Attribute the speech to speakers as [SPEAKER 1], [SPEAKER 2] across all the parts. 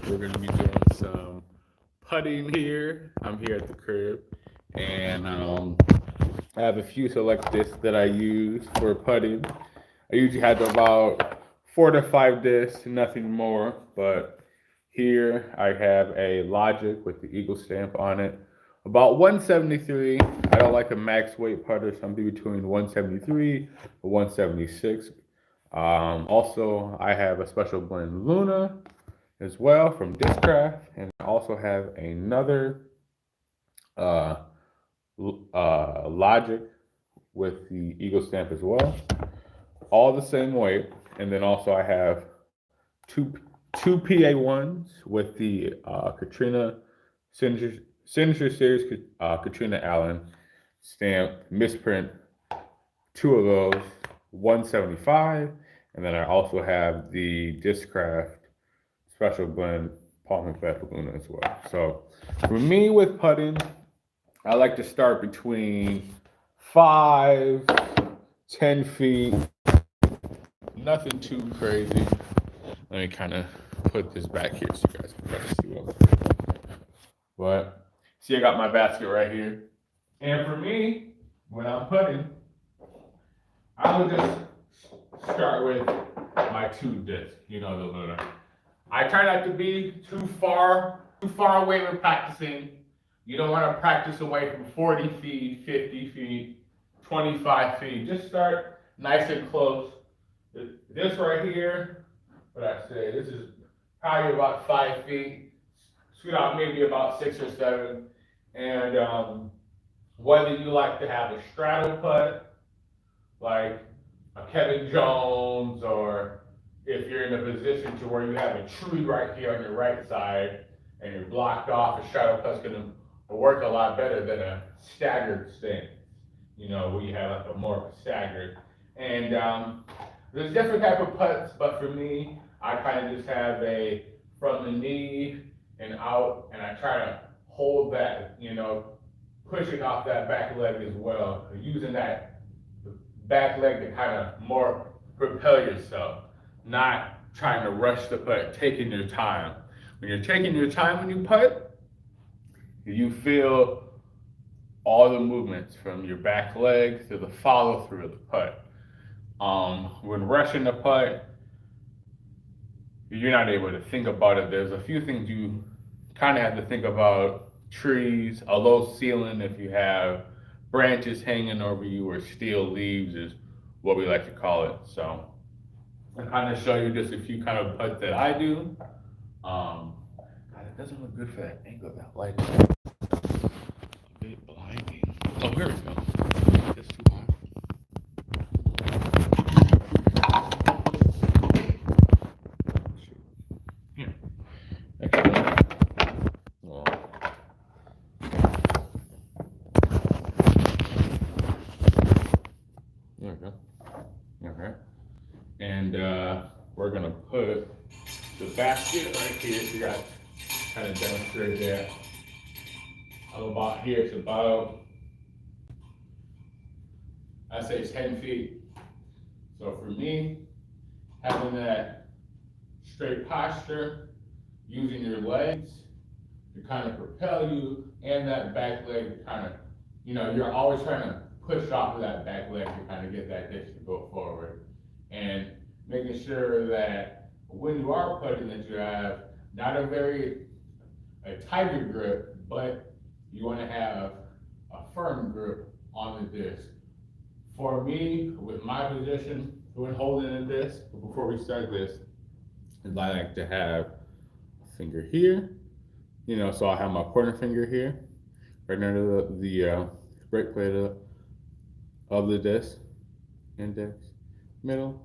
[SPEAKER 1] We're gonna be doing some putting here. I'm here at the crib, and I have a few select discs that I use for putting. I usually have about 4 to 5 discs, nothing more. But here I have a Logic with the Eagle stamp on it. About 173. I don't like a max weight putter, so I'm between 173 or 176. Also, I have a special blend Luna as well from Discraft, and I also have another uh, Logic with the Eagle stamp as well, all the same weight. And then also I have two two PA1s with the Katrina Signature Series Katrina Allen stamp misprint. Two of those, 175, and then I also have the Discraft Special Blend Palm and Fat Luna as well. So for me with putting, I like to start between 5, 10 feet, nothing too crazy. Let me kind of put this back here so you guys can kind of see what I'm doing. But see, I got my basket right here. And for me, when I'm putting, I would just start with my two discs, the Luna. I try not to be too far away when practicing. You don't want to practice away from 40 feet, 50 feet, 25 feet. Just start nice and close. This right here, what I say, this is probably about 5 feet. Scoot out maybe about 6 or 7. And whether you like to have a straddle putt, like a Kevin Jones, or if you're in a position to where you have a tree right here on your right side and you're blocked off, a straddle putt's gonna work a lot better than a staggered stance, where you have like a more of a staggered. And there's different type of putts, but for me, I kind of just have a from the knee and out, and I try to hold that, pushing off that back leg as well, using that back leg to kind of more propel yourself, not trying to rush the putt, taking your time. When you're taking your time when you putt, you feel all the movements from your back leg to the follow through of the putt. When rushing the putt, you're not able to think about it. There's a few things you kind of have to think about: trees, a low ceiling if you have branches hanging over you, or steel leaves is what we like to call it. So I kind of show you just a few kind of putts that I do. God, it doesn't look good for that angle. That light is a bit blinding. Oh, here we go. That's too hot. Shoot. Here. Actually, well, there we go. Okay. And we're gonna put the basket right here. So you got kind of demonstrate that. I'm about here. It's about, I say 10 feet. So for me, having that straight posture, using your legs to kind of propel you, and that back leg to kind of, you're always trying to push off of that back leg to kind of get that disc to go forward. And making sure that when you are putting, that you have not a tighter grip, but you want to have a firm grip on the disc. For me, with my position, when holding the disc, before we start this, is I like to have a finger here, so I have my pointer finger here, right under the brake plate of the disc, index, middle,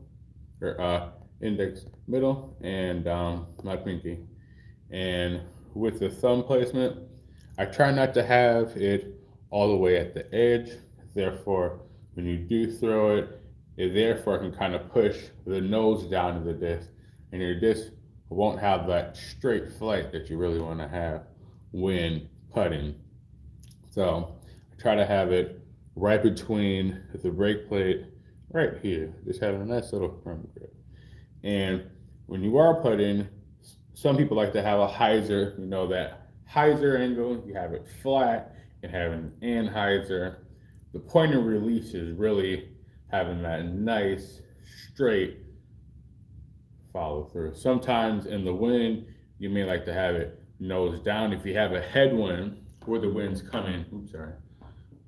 [SPEAKER 1] or index, middle, and my pinky. And with the thumb placement, I try not to have it all the way at the edge. Therefore, when you do throw it, therefore can kind of push the nose down to the disc, and your disc won't have that straight flight that you really want to have when putting. So I try to have it right between the brake plate, right here, just having a nice little firm grip. And when you are putting, some people like to have a hyzer, you know, that hyzer angle, you have it flat, and have an anhyzer. The point of release is really having that nice, straight follow through. Sometimes in the wind, you may like to have it nose down. If you have a headwind where the wind's coming, oops, sorry,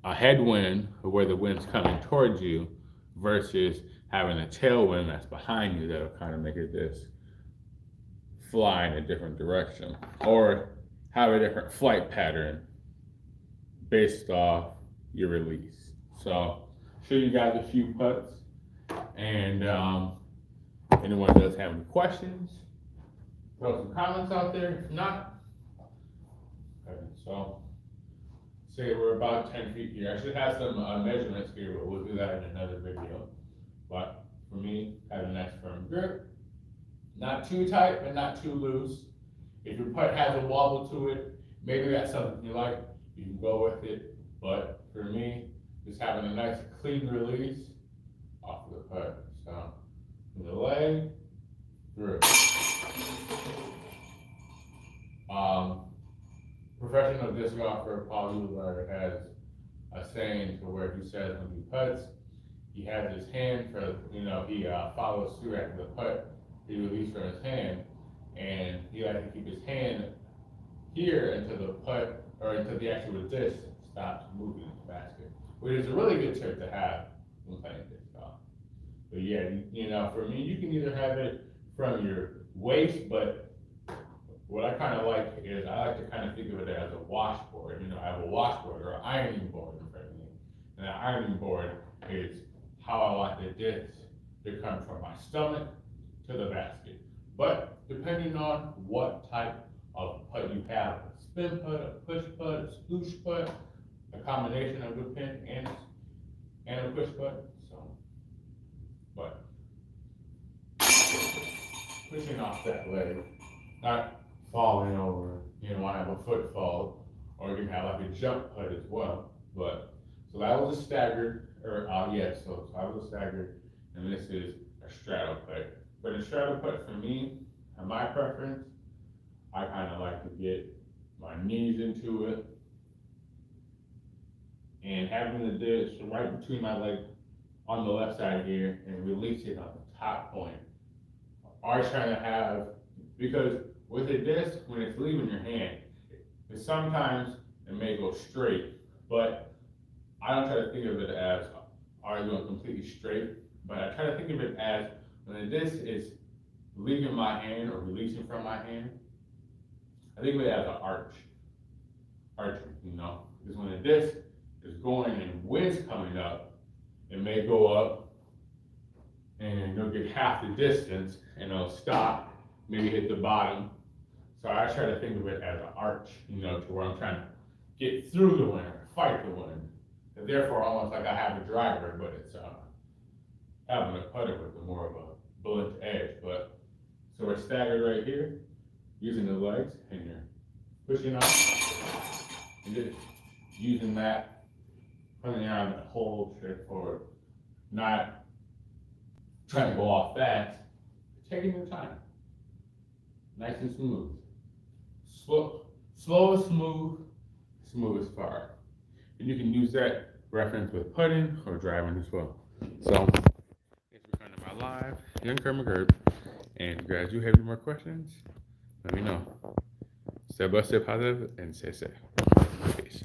[SPEAKER 1] a headwind where the wind's coming towards you versus having a tailwind that's behind you, that'll kind of make it this fly in a different direction or have a different flight pattern based off your release. So, show you guys a few putts, and anyone does have any questions, throw some comments out there. If not, okay, so say we're about 10 feet here. I should have some measurements here, but we'll do that in another video. But for me, have a nice firm grip. Not too tight, but not too loose. If your putt has a wobble to it, maybe that's something you like, you can go with it. But for me, just having a nice clean release off of the putt. So, from the leg, through. Professional disc golfer Paul Euler has a saying to where he says when he putts, he has his hand for, he follows through after the putt. He releases from his hand, and he likes to keep his hand here until the putt or until the actual disc stops moving in the basket, which is a really good tip to have when playing disc golf. But yeah, for me, you can either have it from your waist, but what I kind of like is I like to kind of think of it as a washboard. I have a washboard or an ironing board in front of me, and that ironing board is how I like the disc to come from my stomach to the basket. But depending on what type of putt you have, a spin putt, a push putt, a sploosh putt, a combination of a pin and a push putt. So, but pushing off that leg, not falling over. I have a foot fall, or you can have like a jump putt as well. But so that was a staggered, so I was a staggered, and this is a straddle putt. But a straddle putt for me, and my preference, I kind of like to get my knees into it and having the disc right between my legs on the left side here and release it on the top point. Always trying to have, because with a disc, when it's leaving your hand, sometimes it may go straight, but I don't try to think of it as always going completely straight, but I try to think of it as when the disc is leaving my hand or releasing from my hand, I think of it as an arching, because when the disc is going and wind's coming up, it may go up and you'll get half the distance and it'll stop, maybe hit the bottom. So I try to think of it as an arch, to where I'm trying to get through the wind, fight the wind. And therefore, almost like I have a driver, but it's having a putter with more of a blunt edge. But so we're staggered right here, using the legs, and you're pushing up, and just using that, putting on the whole straight forward, not trying to go off fast, taking your time, nice and smooth. Slow is smooth, smooth is far. And you can use that reference with putting or driving as well. So, thanks for coming to my live, Young Kermit Gerb. And if you guys do have any more questions, let me know. Stay blessed, stay positive, and stay safe. Peace.